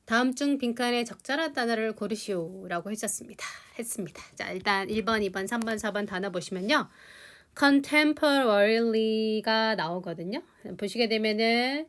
다음 중 빈칸에 적절한 단어를 고르시오라고 했습니다. 자, 일단 1번, 2번, 3번, 4번 단어 보시면요. contemporary가 나오거든요. 보시게 되면은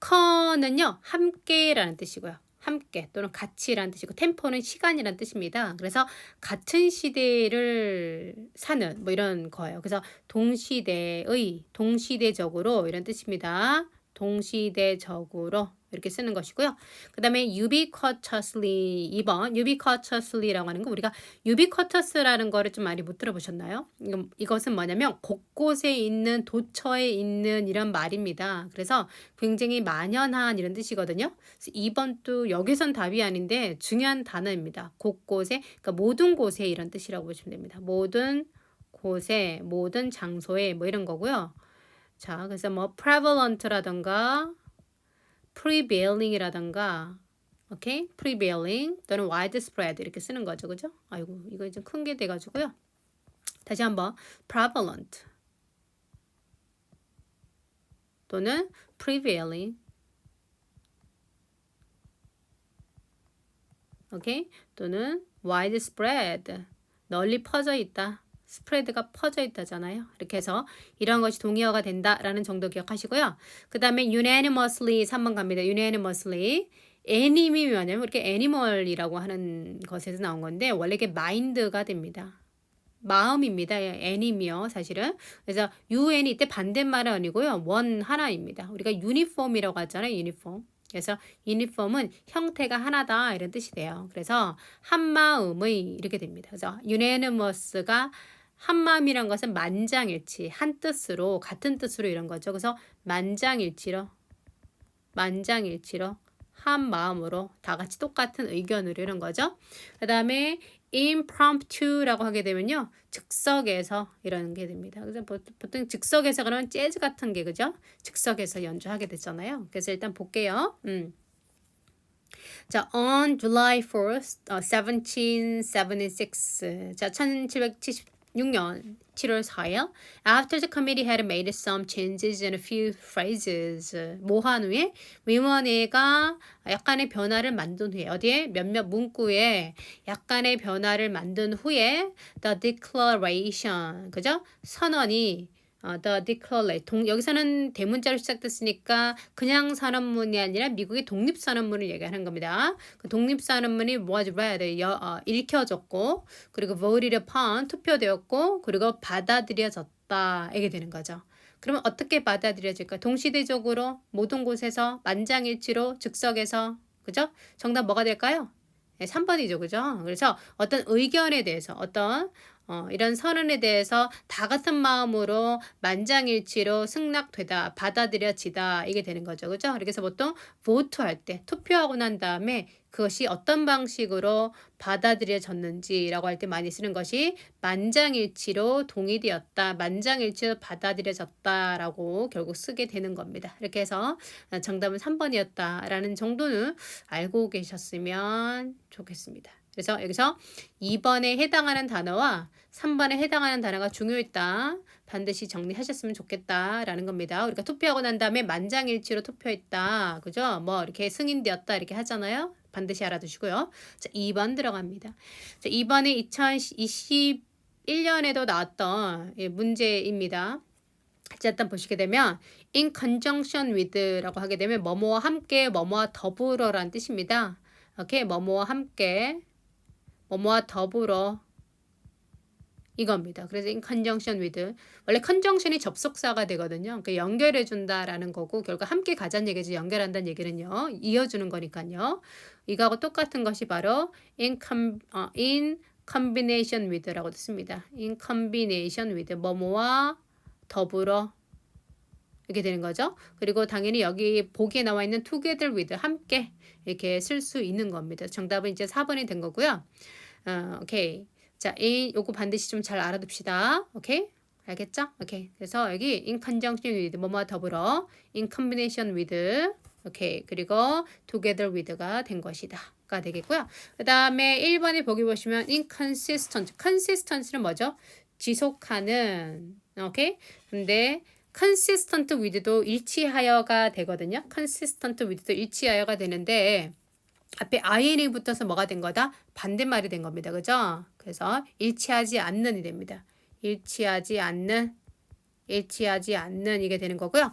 con은요. 함께라는 뜻이고요. 함께 또는 같이라는 뜻이고 tempo는 시간이라는 뜻입니다. 그래서 같은 시대를 사는 뭐 이런 거예요. 그래서 동시대의, 동시대적으로 이런 뜻입니다. 동시대적으로 이렇게 쓰는 것이고요. 그 다음에 ubiquitously 2번 ubiquitously라고 하는 거 우리가 ubiquitous라는 거를 좀 많이 못 들어보셨나요? 이것은 뭐냐면 곳곳에 있는 도처에 있는 이런 말입니다. 그래서 굉장히 만연한 이런 뜻이거든요. 그래서 2번도 여기선 답이 아닌데 중요한 단어입니다. 곳곳에 그러니까 모든 곳에 이런 뜻이라고 보시면 됩니다. 모든 곳에 모든 장소에 뭐 이런 거고요. 자, 그래서 뭐 prevalent라던가 prevailing이라던가 오케이? prevailing 또는 widespread 이렇게 쓰는 거죠. 그죠? 아이고, 이거 좀 큰 게 돼 가지고요. 다시 한번 prevalent 또는 prevailing 오케이? 또는 widespread 널리 퍼져 있다. 스프레드가 퍼져 있다잖아요. 이렇게 해서 이런 것이 동의어가 된다라는 정도 기억하시고요. 그 다음에 unanimously 3번 갑니다. unanimously 애님이 뭐냐면 이렇게 애니멀이라고 하는 것에서 나온 건데 원래 이게 마인드가 됩니다. 마음입니다. 애님이요 사실은. 그래서 un이 이때 반대말은 아니고요. 원 하나입니다. 우리가 유니폼이라고 하잖아요. 유니폼. 그래서 유니폼은 형태가 하나다 이런 뜻이 돼요. 그래서 한마음의 이렇게 됩니다. 그래서 unanimous가 한마음이란 것은 만장일치, 한 뜻으로 같은 뜻으로 이런 거죠. 그래서 만장일치로 한 마음으로 다 같이 똑같은 의견으로 이런 거죠. 그 다음에 impromptu라고 하게 되면요. 즉석에서 이런 게 됩니다. 그래서 보통 즉석에서 그러면 재즈 같은 게 그죠? 즉석에서 연주하게 되잖아요. 그래서 일단 볼게요. 자, on July 4th, 1776. 자, 1776년 7월 4일. After the committee had made some changes in a few phrases. 모한 후에 위원회가 약간의 변화를 만든 후에 어디에 몇몇 문구에 약간의 변화를 만든 후에 the declaration. 그죠? 선언이 the declaration. 여기서는 대문자로 시작됐으니까 그냥 선언문이 아니라 미국의 독립선언문을 얘기하는 겁니다. 그 독립선언문이 was read, 읽혀졌고, 그리고 voted upon, 투표되었고, 그리고 받아들여졌다. 이게 되는 거죠. 그러면 어떻게 받아들여질까? 동시대적으로 모든 곳에서 만장일치로 즉석에서 그죠? 정답 뭐가 될까요? 네, 3번이죠. 그죠? 그래서 어떤 의견에 대해서 어떤 이런 선언에 대해서 다 같은 마음으로 만장일치로 승낙되다, 받아들여지다 이게 되는 거죠. 그죠? 그래서 보통 vote할 때 투표하고 난 다음에 그것이 어떤 방식으로 받아들여졌는지라고 할 때 많이 쓰는 것이 만장일치로 동의되었다, 만장일치로 받아들여졌다라고 결국 쓰게 되는 겁니다. 이렇게 해서 정답은 3번이었다라는 정도는 알고 계셨으면 좋겠습니다. 그래서 여기서 2번에 해당하는 단어와 3번에 해당하는 단어가 중요했다. 반드시 정리하셨으면 좋겠다라는 겁니다. 우리가 투표하고 난 다음에 만장일치로 투표했다. 그죠? 뭐 이렇게 승인되었다 이렇게 하잖아요. 반드시 알아두시고요. 자, 2번 들어갑니다. 자, 2번에 2021년에도 나왔던 문제입니다. 자, 일단 보시게 되면 in conjunction with라고 하게 되면 뭐뭐와 함께, 뭐뭐와 더불어라는 뜻입니다. 오케이, 뭐뭐와 함께, 뭐뭐와 더불어 이겁니다. 그래서 in conjunction with 원래 conjunction이 접속사가 되거든요. 그러니까 연결해 준다라는 거고 결국 함께 가자는 얘기죠. 연결한다는 얘기는요. 이어주는 거니까요. 이거하고 똑같은 것이 바로 in combination with라고 씁니다. in combination with 뭐뭐와 더불어 이렇게 되는 거죠. 그리고 당연히 여기 보기에 나와 있는 together with 함께 이렇게 쓸 수 있는 겁니다. 정답은 이제 4번이 된 거고요. 오케이. 자, 요거 반드시 좀 잘 알아둡시다. 오케이? 알겠죠? 오케이. 그래서 여기 in conjunction with 뭐뭐와 더불어 in combination with 오케이. 그리고 together with가 된 것이다가 되겠고요. 그 다음에 1번에 보기 보시면 inconsistent. consistent는 뭐죠? 지속하는. 오케이? 근데 consistent with도 일치하여가 되거든요. consistent with도 일치하여가 되는데 앞에 ing 붙어서 뭐가 된 거다? 반대말이 된 겁니다. 그죠? 그래서 일치하지 않는이 됩니다. 일치하지 않는 이게 되는 거고요.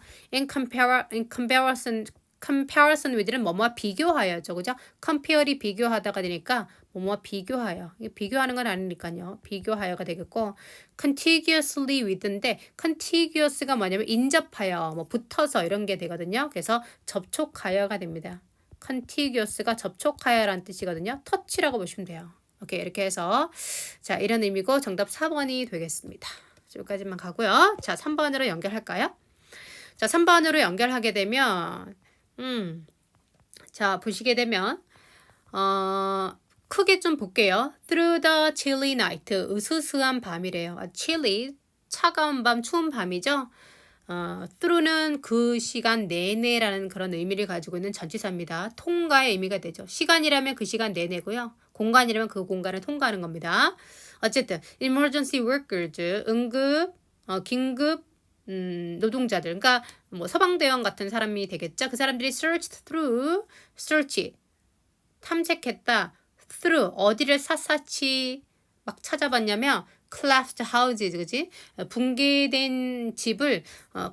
comparison with는 뭐뭐와 비교하여죠. 그죠? compare이 비교하다가 되니까 뭐뭐와 비교하여. 이게 비교하는 건 아니니까요. 비교하여가 되겠고 contiguously with인데 contiguous가 뭐냐면 인접하여, 뭐 붙어서 이런 게 되거든요. 그래서 접촉하여가 됩니다. contiguous가 접촉하여라는 뜻이거든요. 터치라고 보시면 돼요. 오케이, 이렇게 해서 자, 이런 의미고 정답 4번이 되겠습니다. 여기까지만 가고요. 자, 3번으로 연결할까요? 자, 3번으로 연결하게 되면 자, 보시게 되면 크게 좀 볼게요. Through the chilly night. 으스스한 밤이래요. chilly, 차가운 밤, 추운 밤이죠. through는 그 시간 내내라는 그런 의미를 가지고 있는 전치사입니다. 통과의 의미가 되죠. 시간이라면 그 시간 내내고요. 공간이라면 그 공간을 통과하는 겁니다. 어쨌든 emergency workers, 응급, 긴급 노동자들, 그러니까 뭐 서방대원 같은 사람이 되겠죠. 그 사람들이 searched through, search, 탐색했다. through, 어디를 샅샅이 막 찾아봤냐면 collapsed houses, 그지? 붕괴된 집을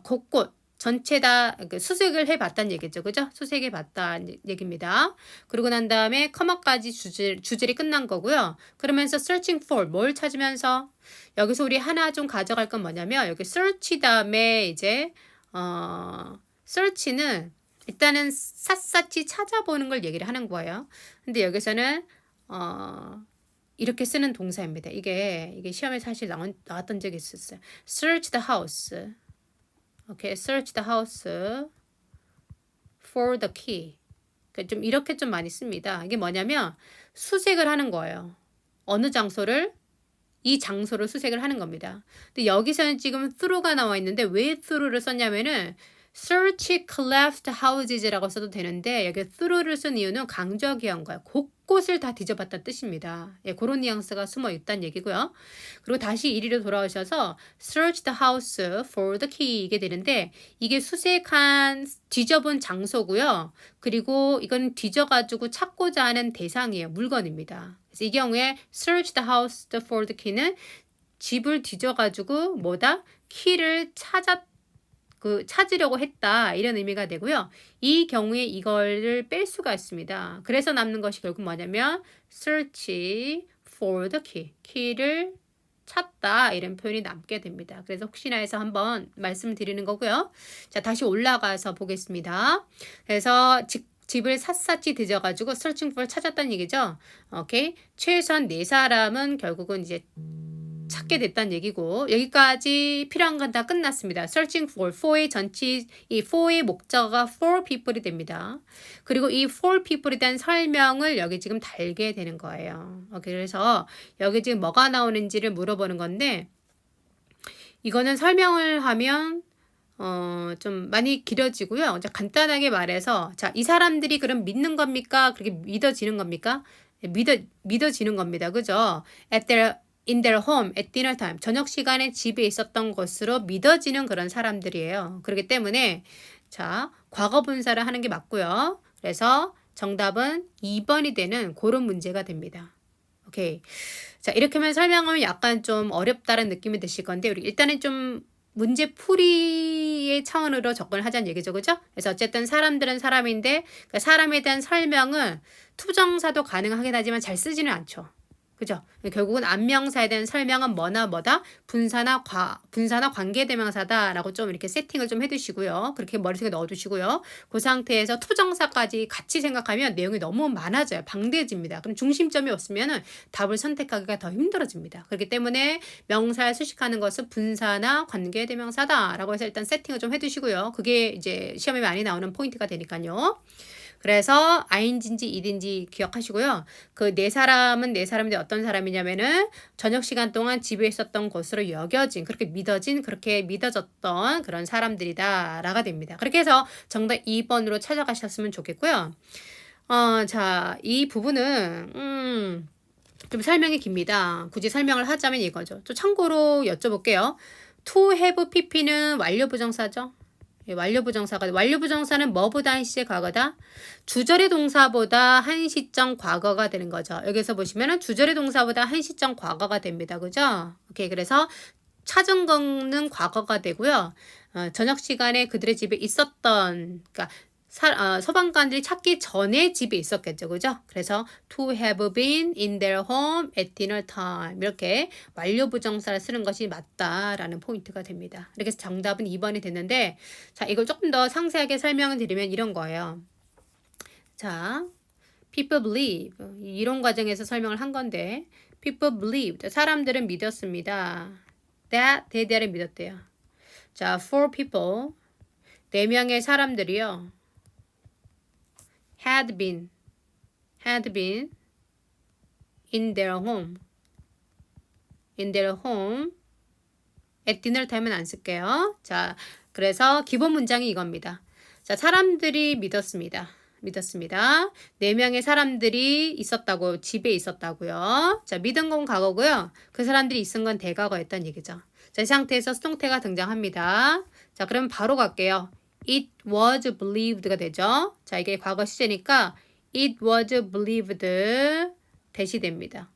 곳곳 전체 다 수색을 해봤다는 얘기죠. 그죠? 수색해봤다는 얘기입니다. 그러고 난 다음에 커머까지 주절이 끝난 거고요. 그러면서 searching for, 뭘 찾으면서 여기서 우리 하나 좀 가져갈 건 뭐냐면 여기 search 다음에 이제 search는 일단은 샅샅이 찾아보는 걸 얘기를 하는 거예요. 근데 여기서는 이렇게 쓰는 동사입니다. 이게 시험에 사실 나왔던 적이 있었어요. search the house. 오케이, search the house for the key. 그러니까 좀 이렇게 좀 많이 씁니다. 이게 뭐냐면 수색을 하는 거예요. 어느 장소를, 이 장소를 수색을 하는 겁니다. 근데 여기서는 지금 through가 나와 있는데 왜 through를 썼냐면은 search collapsed houses라고 써도 되는데 여기 through를 쓴 이유는 강조하기 위한 거예요. 곳곳을 다 뒤져봤다는 뜻입니다. 예, 그런 뉘앙스가 숨어 있다는 얘기고요. 그리고 다시 1위로 돌아오셔서 search the house for the key 이게 되는데 이게 수색한 뒤져본 장소고요. 그리고 이건 뒤져가지고 찾고자 하는 대상이에요. 물건입니다. 그래서 이 경우에 search the house for the key는 집을 뒤져가지고 뭐다? 키를 찾으려고 했다 이런 의미가 되고요. 이 경우에 이거를 뺄 수가 있습니다. 그래서 남는 것이 결국 뭐냐면 search for the key, 키를 찾다 이런 표현이 남게 됩니다. 그래서 혹시나 해서 한번 말씀드리는 거고요. 자, 다시 올라가서 보겠습니다. 그래서 집을 샅샅이 뒤져가지고 searching for 찾았다는 얘기죠. 오케이, 최소한 4사람은 결국은 이제 찾게 됐다는 얘기고 여기까지 필요한 건 다 끝났습니다. searching for의 전치, 이 for의 목적어가 for people이 됩니다. 그리고 이 for people에 대한 설명을 여기 지금 달게 되는 거예요. 그래서 여기 지금 뭐가 나오는지를 물어보는 건데 이거는 설명을 하면 좀 많이 길어지고요. 간단하게 말해서 자, 이 사람들이 그럼 믿는 겁니까? 그렇게 믿어지는 겁니까? 믿어지는 겁니다. 그죠? in their home at dinner time. 저녁 시간에 집에 있었던 것으로 믿어지는 그런 사람들이에요. 그렇기 때문에 자, 과거 분사를 하는 게 맞고요. 그래서 정답은 2번이 되는 그런 문제가 됩니다. 오케이. 자, 이렇게 하면 설명하면 약간 좀 어렵다는 느낌이 드실 건데 우리 일단은 좀 문제 풀이의 차원으로 접근을 하자는 얘기죠. 그죠? 그래서 어쨌든 사람들은 사람인데 그 사람에 대한 설명은 투정사도 가능하긴 하지만 잘 쓰지는 않죠. 그죠? 결국은 안명사에 대한 설명은 뭐다? 분사나 관계대명사다라고 좀 이렇게 세팅을 좀 해두시고요. 그렇게 머릿속에 넣어두시고요. 그 상태에서 투정사까지 같이 생각하면 내용이 너무 많아져요. 방대해집니다. 그럼 중심점이 없으면 답을 선택하기가 더 힘들어집니다. 그렇기 때문에 명사를 수식하는 것은 분사나 관계대명사다라고 해서 일단 세팅을 좀 해두시고요. 그게 이제 시험에 많이 나오는 포인트가 되니까요. 그래서 ing인지 id인지 기억하시고요. 그 4사람인데 어떤 사람이냐면은 저녁 시간 동안 집에 있었던 것으로 여겨진, 그렇게 믿어졌던 그런 사람들이다라가 됩니다. 그렇게 해서 정답 2번으로 찾아가셨으면 좋겠고요. 자, 이 부분은 좀 설명이 깁니다. 굳이 설명을 하자면 이거죠. 또 참고로 여쭤볼게요. to have pp는 완료부정사죠. 예, 완료부정사는 뭐보다 한시제 과거다? 주절의 동사보다 한시점 과거가 되는 거죠. 여기서 보시면은 주절의 동사보다 한시점 과거가 됩니다. 그죠? 오케이. 그래서 찾은 거는 과거가 되고요. 저녁 시간에 그들의 집에 있었던, 그러니까 소방관들이 찾기 전에 집에 있었겠죠. 그죠? 그래서 to have been in their home at dinner time. 이렇게 완료부정사를 쓰는 것이 맞다라는 포인트가 됩니다. 이렇게 해서 정답은 2번이 됐는데, 자, 이걸 조금 더 상세하게 설명을 드리면 이런 거예요. 자, people believe. 이론 과정에서 설명을 한 건데, people believed. 사람들은 믿었습니다. that, 대대를 믿었대요. 자, four people. 4명의 사람들이요. had been in their home at dinner time은 안 쓸게요. 자, 그래서 기본 문장이 이겁니다. 자, 사람들이 믿었습니다. 4명의 사람들이 있었다고, 집에 있었다고요. 자, 믿은 건 과거고요. 그 사람들이 있은 건 대과거였다는 얘기죠. 자, 이 상태에서 수동태가 등장합니다. 자, 그럼 바로 갈게요. It was believed가 되죠. 자, 이게 과거 시제니까 it was believed 대시 됩니다.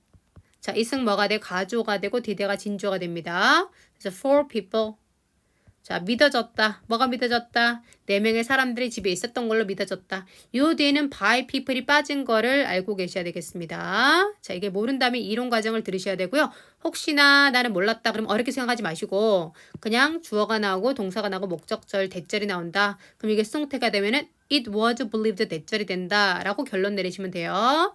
자, 이승 뭐가 돼? 가조가 되고 디데가 진조가 됩니다. 그래서 for people. 자, 믿어졌다. 뭐가 믿어졌다? 4명의 사람들이 집에 있었던 걸로 믿어졌다. 요 뒤에는 by people이 빠진 거를 알고 계셔야 되겠습니다. 자, 이게 모른다면 이론 과정을 들으셔야 되고요. 혹시나 나는 몰랐다 그러면 어렵게 생각하지 마시고 그냥 주어가 나오고 동사가 나오고 목적절 대절이 나온다. 그럼 이게 수동태가 되면은 it was believed 대절이 된다 라고 결론 내리시면 돼요.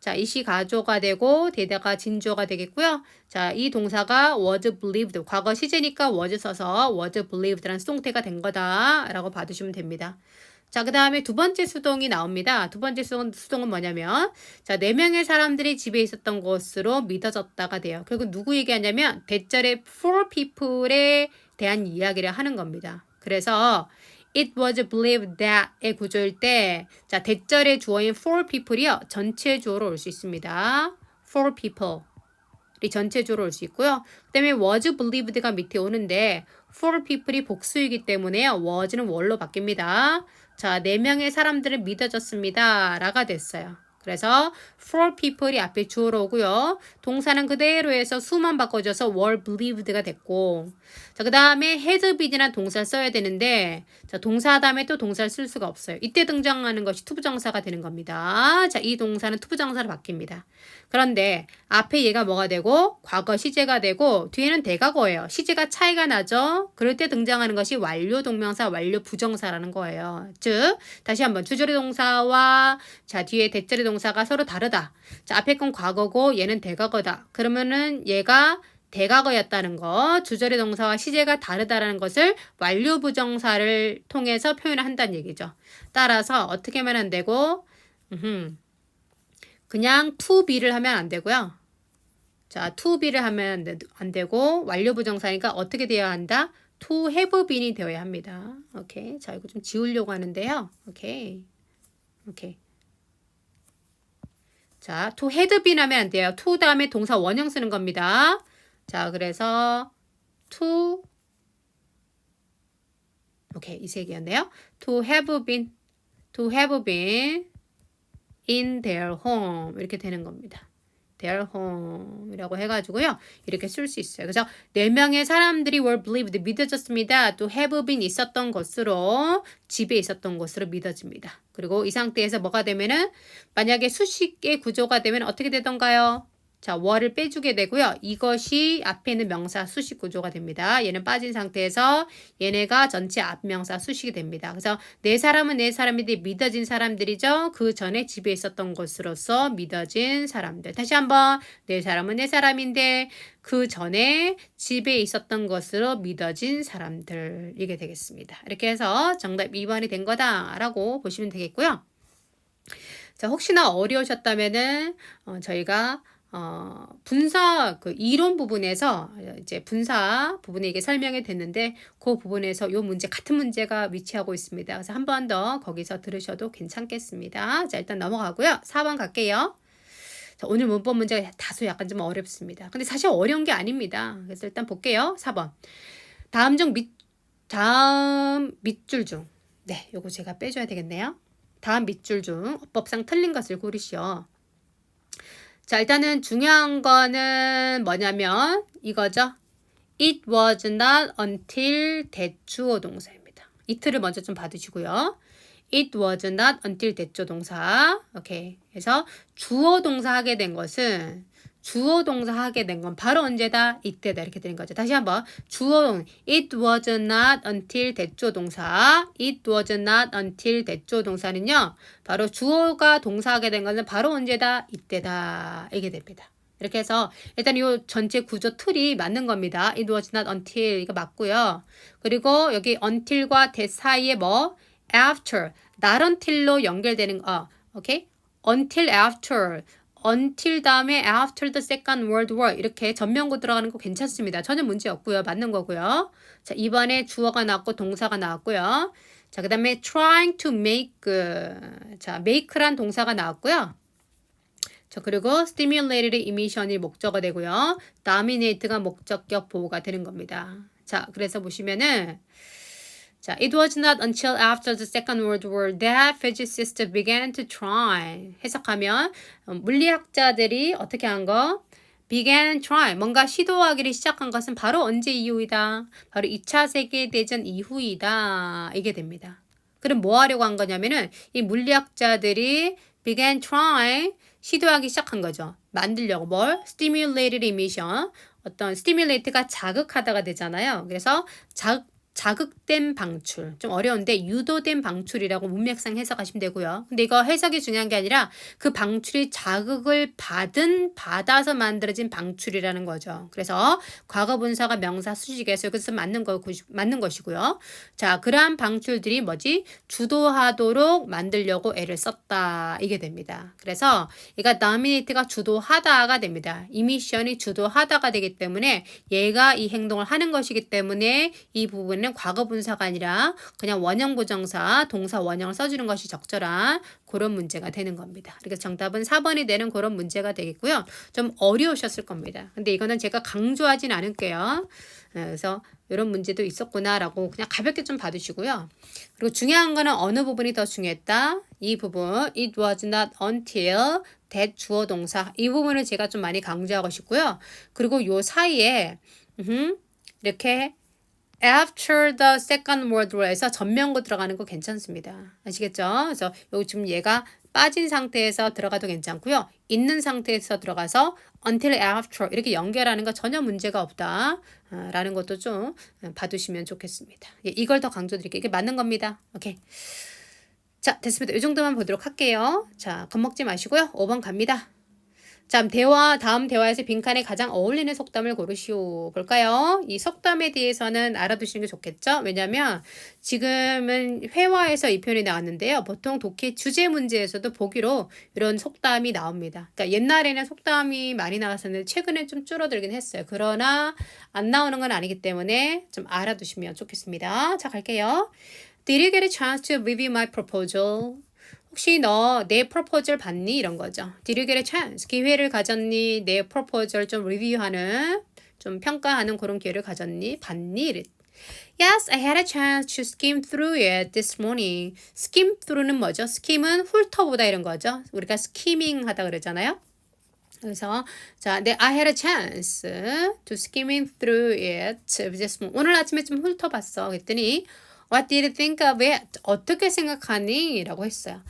자, 이시 가조가 되고 대다가 진조가 되겠고요. 자, 이 동사가 was believed, 과거 시제니까 was 써서 was believed라는 수동태가 된 거다라고 봐두시면 됩니다. 자, 그 다음에 두 번째 수동이 나옵니다. 두 번째 수동은 뭐냐면 자, 4명의 사람들이 집에 있었던 것으로 믿어졌다가 돼요. 결국 누구 얘기하냐면 대절의 for people에 대한 이야기를 하는 겁니다. 그래서 It was believed that의 구조일 때, 자, 대절의 주어인 for people이요. 전체 주어로 올 수 있습니다. for people. 이 전체 주어로 올 수 있고요. 그 다음에 was believed가 밑에 오는데, for people이 복수이기 때문에 was는 were 바뀝니다. 자, 4명의 사람들을 믿어졌습니다. 라가 됐어요. 그래서 for people이 앞에 주어로 오고요. 동사는 그대로 해서 수만 바꿔줘서 were believed가 됐고 자, 그 다음에 had been이라는 동사를 써야 되는데 자, 동사 다음에 또 동사를 쓸 수가 없어요. 이때 등장하는 것이 투부정사가 되는 겁니다. 자, 이 동사는 투부정사로 바뀝니다. 그런데 앞에 얘가 뭐가 되고 과거 시제가 되고 뒤에는 대과거예요. 시제가 차이가 나죠. 그럴 때 등장하는 것이 완료 동명사, 완료 부정사라는 거예요. 즉 다시 한번 주절의 동사와 자 뒤에 대절의 동사가 서로 다르다. 자, 앞에 건 과거고 얘는 대과거다. 그러면은 얘가 대과거였다는 거, 주절의 동사와 시제가 다르다라는 것을 완료 부정사를 통해서 표현을 한다는 얘기죠. 따라서 어떻게 하면 안 되고 그냥 to be를 하면 안 되고요. 자, to be를 하면 안 되고 완료 부정사니까 어떻게 되어야 한다? to have been이 되어야 합니다. 오케이. 자, 이거 좀 지우려고 하는데요. 오케이. 자, to had been 하면 안 돼요. to 다음에 동사 원형 쓰는 겁니다. 자, 그래서 to 오케이, 이 세 개였네요. to have been in their home 이렇게 되는 겁니다. their home이라고 해가지고요. 이렇게 쓸 수 있어요. 그래서 4명의 사람들이 were believed 믿어졌습니다. to have been 있었던 것으로 집에 있었던 것으로 믿어집니다. 그리고 이 상태에서 뭐가 되면은 만약에 수식의 구조가 되면 어떻게 되던가요? 자, were를 빼주게 되고요. 이것이 앞에 있는 명사 수식 구조가 됩니다. 얘는 빠진 상태에서 얘네가 전체 앞명사 수식이 됩니다. 그래서 네 사람은 네 사람인데 믿어진 사람들이죠. 그 전에 집에 있었던 것으로서 믿어진 사람들. 다시 한번 네 사람은 네 사람인데 그 전에 집에 있었던 것으로 믿어진 사람들 이게 되겠습니다. 이렇게 해서 정답 2번이 된 거다라고 보시면 되겠고요. 자, 혹시나 어려우셨다면은 저희가 분사 그 이론 부분에서 이제 분사 부분에 이게 설명이 됐는데 그 부분에서 요 문제 같은 문제가 위치하고 있습니다. 그래서 한 번 더 거기서 들으셔도 괜찮겠습니다. 자, 일단 넘어가고요. 4번 갈게요. 자, 오늘 문법 문제가 다소 약간 좀 어렵습니다. 근데 사실 어려운 게 아닙니다. 그래서 일단 볼게요. 4번. 다음 밑줄 중. 네, 요거 제가 빼줘야 되겠네요. 다음 밑줄 중 어법상 틀린 것을 고르시오. 자, 일단은 중요한 거는 뭐냐면 이거죠. It was not until 대주어 동사입니다. 이틀을 먼저 좀 받으시고요. It was not until 대조 동사. 오케이. 그래서 주어 동사 하게 된 것은 주어 동사 하게 된 건 바로 언제다? 이때다. 이렇게 되는 거죠. 다시 한번 주어 It was not until 대조 동사. It was not until 대조 동사는요. 바로 주어가 동사하게 된 것은 바로 언제다? 이때다. 이게 됩니다. 이렇게 해서 일단 이 전체 구조 틀이 맞는 겁니다. It was not until 이거 맞고요. 그리고 여기 until과 that 사이에 뭐? after, not until로 연결되는 거. 오케이? until after. until 다음에 after the second world war 이렇게 전면구 들어가는 거 괜찮습니다. 전혀 문제 없고요. 맞는 거고요. 자, 이번에 주어가 나왔고 동사가 나왔고요. 자, 그 다음에 trying to make 자, make란 동사가 나왔고요. 자, 그리고 stimulated emission이 목적어 되고요. dominate가 목적격 보호가 되는 겁니다. 자, 그래서 보시면은 자, it was not until after the Second World War that physicists began to try. 해석하면 물리학자들이 어떻게 한 거? began try. 뭔가 시도하기를 시작한 것은 바로 언제 이후이다? 바로 2차 세계대전 이후이다. 이게 됩니다. 그럼 뭐 하려고 한 거냐면은 이 물리학자들이 began try. 시도하기 시작한 거죠. 만들려고 뭘? stimulated emission. 어떤 stimulate가 자극하다가 되잖아요. 그래서 자극된 방출. 좀 어려운데 유도된 방출이라고 문맥상 해석하시면 되고요. 근데 이거 해석이 중요한 게 아니라 그 방출이 자극을 받아서 만들어진 방출이라는 거죠. 그래서 과거 분사가 명사 수식에서 여기서 맞는 것이고요. 자, 그러한 방출들이 뭐지? 주도하도록 만들려고 애를 썼다. 이게 됩니다. 그래서 얘가 dominate가 주도하다가 됩니다. 이미션이 주도하다가 되기 때문에 얘가 이 행동을 하는 것이기 때문에 이 부분은 과거 분사가 아니라 그냥 원형 부정사, 동사 원형을 써주는 것이 적절한 그런 문제가 되는 겁니다. 그래서 정답은 4번이 되는 그런 문제가 되겠고요. 좀 어려우셨을 겁니다. 근데 이거는 제가 강조하진 않을게요. 그래서 이런 문제도 있었구나라고 그냥 가볍게 좀 봐두시고요. 그리고 중요한 거는 어느 부분이 더 중요했다? 이 부분, it was not until that 주어 동사. 이 부분을 제가 좀 많이 강조하고 싶고요. 그리고 요 사이에 이렇게 after the second world war에서 전면구 들어가는 거 괜찮습니다. 아시겠죠? 그래서 여기 지금 얘가 빠진 상태에서 들어가도 괜찮고요. 있는 상태에서 들어가서 until after 이렇게 연결하는 거 전혀 문제가 없다. 라는 것도 좀 봐두시면 좋겠습니다. 예, 이걸 더 강조드릴게요. 이게 맞는 겁니다. 오케이. 자, 됐습니다. 이 정도만 보도록 할게요. 자, 겁먹지 마시고요. 5번 갑니다. 자, 다음 대화에서 빈칸에 가장 어울리는 속담을 고르시오. 볼까요? 이 속담에 대해서는 알아두시는 게 좋겠죠? 왜냐면 지금은 회화에서 이 표현이 나왔는데요. 보통 독해 주제 문제에서도 보기로 이런 속담이 나옵니다. 그러니까 옛날에는 속담이 많이 나왔었는데 최근에 좀 줄어들긴 했어요. 그러나 안 나오는 건 아니기 때문에 좀 알아두시면 좋겠습니다. 자, 갈게요. Did you get a chance to review my proposal? 혹시 너 내 프로포절 봤니? 이런 거죠. Did you get a chance? 기회를 가졌니? 내 프로포절 좀 리뷰하는, 좀 평가하는 그런 기회를 가졌니? 봤니? Yes, I had a chance to skim through it this morning. skim through는 뭐죠? skim은 훑어보다 이런 거죠. 우리가 skimming 하다 그러잖아요. 그래서 자, I had a chance to skimming through it this morning. 오늘 아침에 좀 훑어봤어. 그랬더니 What did you think of it? 어떻게 생각하니? 라고 했어요.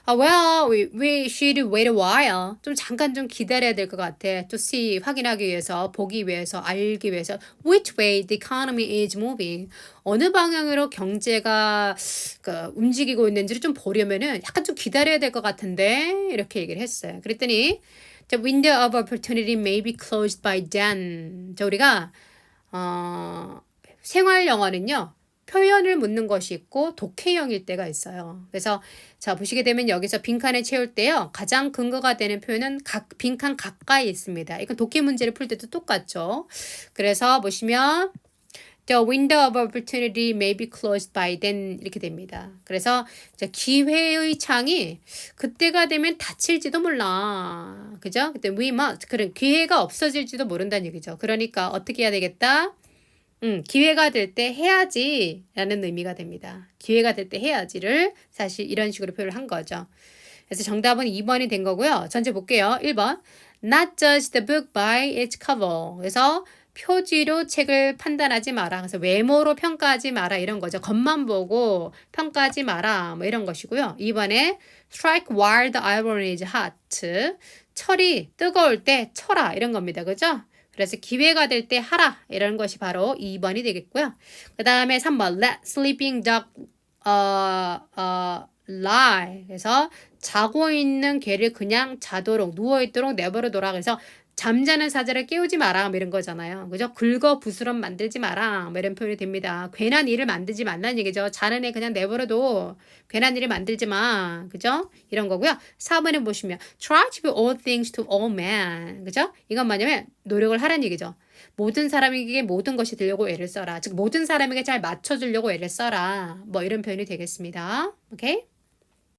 Well, we should wait a while. 좀 잠깐 좀 기다려야 될 것 같아. To see, 확인하기 위해서, 보기 위해서, 알기 위해서. Which way the economy is moving. 어느 방향으로 경제가 움직이고 있는지를 좀 보려면은 약간 좀 기다려야 될 것 같은데 이렇게 얘기를 했어요. 그랬더니 The window of opportunity may be closed by then. 자, 우리가 생활 영어는요. 표현을 묻는 것이 있고 독해형일 때가 있어요. 그래서 자 보시게 되면 여기서 빈칸을 채울 때요. 가장 근거가 되는 표현은 빈칸 가까이 있습니다. 이건 독해 문제를 풀 때도 똑같죠. 그래서 보시면 The window of opportunity may be closed by then 이렇게 됩니다. 그래서 기회의 창이 그때가 되면 닫힐지도 몰라. 그죠? 그때 we must. 그런 기회가 없어질지도 모른다는 얘기죠. 그러니까 어떻게 해야 되겠다? 기회가 될 때 해야지 라는 의미가 됩니다. 기회가 될 때 해야지를 사실 이런 식으로 표현을 한 거죠. 그래서 정답은 2번이 된 거고요. 전체 볼게요. 1번. Not judge the book by its cover. 그래서 표지로 책을 판단하지 마라. 그래서 외모로 평가하지 마라. 이런 거죠. 겉만 보고 평가하지 마라. 뭐 이런 것이고요. 2번에 strike while the iron is hot. 철이 뜨거울 때 쳐라. 이런 겁니다. 그죠? 그래서 기회가 될 때 하라. 이런 것이 바로 2번이 되겠고요. 그 다음에 3번 let sleeping dog lie. 그래서 자고 있는 개를 그냥 자도록 누워있도록 내버려둬라. 그래서 잠자는 사자를 깨우지 마라. 뭐 이런 거잖아요. 그죠? 긁어 부스럼 만들지 마라. 뭐 이런 표현이 됩니다. 괜한 일을 만들지 말라는 얘기죠. 자는 애 그냥 내버려둬. 괜한 일을 만들지 마. 그죠? 이런 거고요. 4번에 보시면 try to be all things to all men. 그죠? 이건 뭐냐면 노력을 하라는 얘기죠. 모든 사람에게 모든 것이 되려고 애를 써라. 즉 모든 사람에게 잘 맞춰주려고 애를 써라. 뭐 이런 표현이 되겠습니다. 오케이?